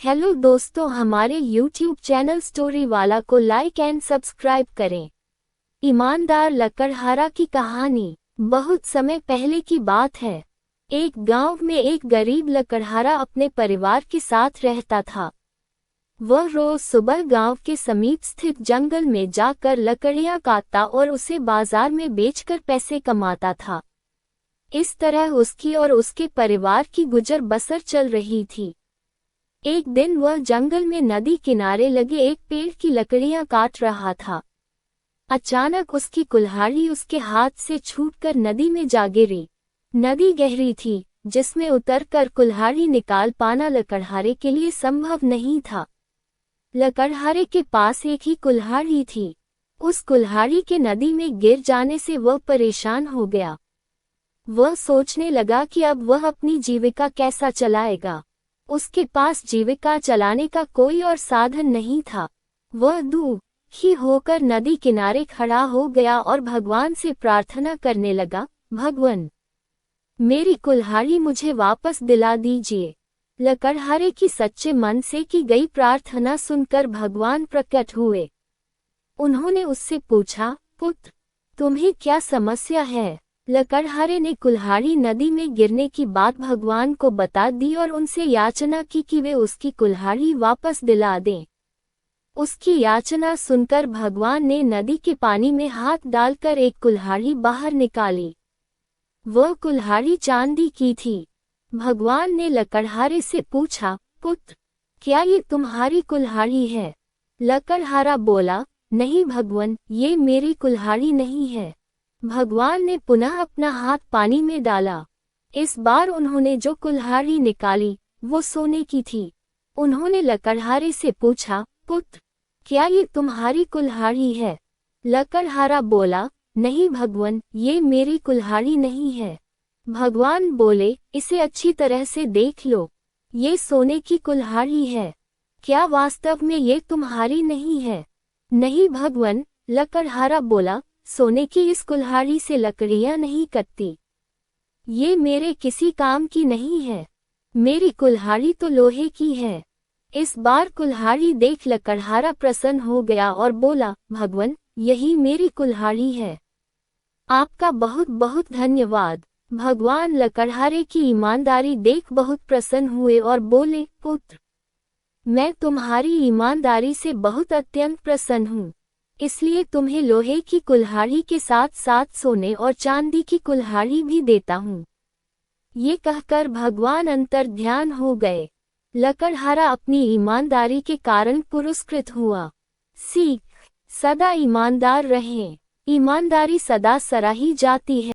Hello दोस्तों, हमारे YouTube channel story वाला को लाइक एंड सब्सक्राइब करें। ईमानदार लकड़हारा की कहानी बहुत समय पहले की बात है। एक गांव में एक गरीब लकड़हारा अपने परिवार के साथ रहता था। वह रोज सुबह गांव के समीप स्थित जंगल में जाकर लकड़ियां काटता और उसे बाजार में बेचकर पैसे कमाता था। इस तरह उसकी और उसके परिवार की गुजर बसर चल रही थी। एक दिन वह जंगल में नदी किनारे लगे एक पेड़ की लकड़ियां काट रहा था। अचानक उसकी कुल्हाड़ी उसके हाथ से छूटकर नदी में जा गिरी। नदी गहरी थी, जिसमें उतरकर कुल्हाड़ी निकाल पाना लकड़हारे के लिए संभव नहीं था। लकड़हारे के पास एक ही कुल्हाड़ी थी। उस कुल्हाड़ी के नदी में गिर जाने से वह परेशान हो गया। वह सोचने लगा कि अब वह अपनी जीविका कैसा चलाएगा। उसके पास जीविका चलाने का कोई और साधन नहीं था। वह दुखी होकर नदी किनारे खड़ा हो गया और भगवान से प्रार्थना करने लगा, भगवान, मेरी कुल्हाड़ी मुझे वापस दिला दीजिए। लकड़हारे की सच्चे मन से की गई प्रार्थना सुनकर भगवान प्रकट हुए। उन्होंने उससे पूछा, पुत्र, तुम्हें क्या समस्या है? लकड़हारे ने कुल्हाड़ी नदी में गिरने की बात भगवान को बता दी और उनसे याचना की कि वे उसकी कुल्हाड़ी वापस दिला दें। उसकी याचना सुनकर भगवान ने नदी के पानी में हाथ डालकर एक कुल्हाड़ी बाहर निकाली। वह कुल्हाड़ी चांदी की थी। भगवान ने लकड़हारे से पूछा, पुत्र, क्या ये तुम्हारी कुल्हाड़ी है? लकड़हारा बोला, नहीं भगवान, ये मेरी कुल्हाड़ी नहीं है। भगवान ने पुनः अपना हाथ पानी में डाला। इस बार उन्होंने जो कुल्हाड़ी निकाली वो सोने की थी। उन्होंने लकड़हारे से पूछा, पुत्र, क्या ये तुम्हारी कुल्हाड़ी है? लकड़हारा बोला, नहीं भगवान, ये मेरी कुल्हाड़ी नहीं है। भगवान बोले, इसे अच्छी तरह से देख लो, ये सोने की कुल्हाड़ी है। क्या वास्तव में ये तुम्हारी नहीं है? नहीं भगवान, लकड़हारा बोला, सोने की इस कुल्हाड़ी से लकड़ियां नहीं कटती। ये मेरे किसी काम की नहीं है। मेरी कुल्हाड़ी तो लोहे की है। इस बार कुल्हाड़ी देख लकड़हारा प्रसन्न हो गया और बोला, भगवान, यही मेरी कुल्हाड़ी है। आपका बहुत बहुत धन्यवाद। भगवान लकड़हारे की ईमानदारी देख बहुत प्रसन्न हुए और बोले, पुत्र, मैं तुम्हारी ईमानदारी से बहुत अत्यंत प्रसन्न हूँ, इसलिए तुम्हें लोहे की कुल्हाड़ी के साथ साथ सोने और चांदी की कुल्हाड़ी भी देता हूँ। ये कहकर भगवान अंतर्ध्यान हो गए। लकड़हारा अपनी ईमानदारी के कारण पुरस्कृत हुआ। सीख, सदा ईमानदार रहें। ईमानदारी सदा सराही जाती है।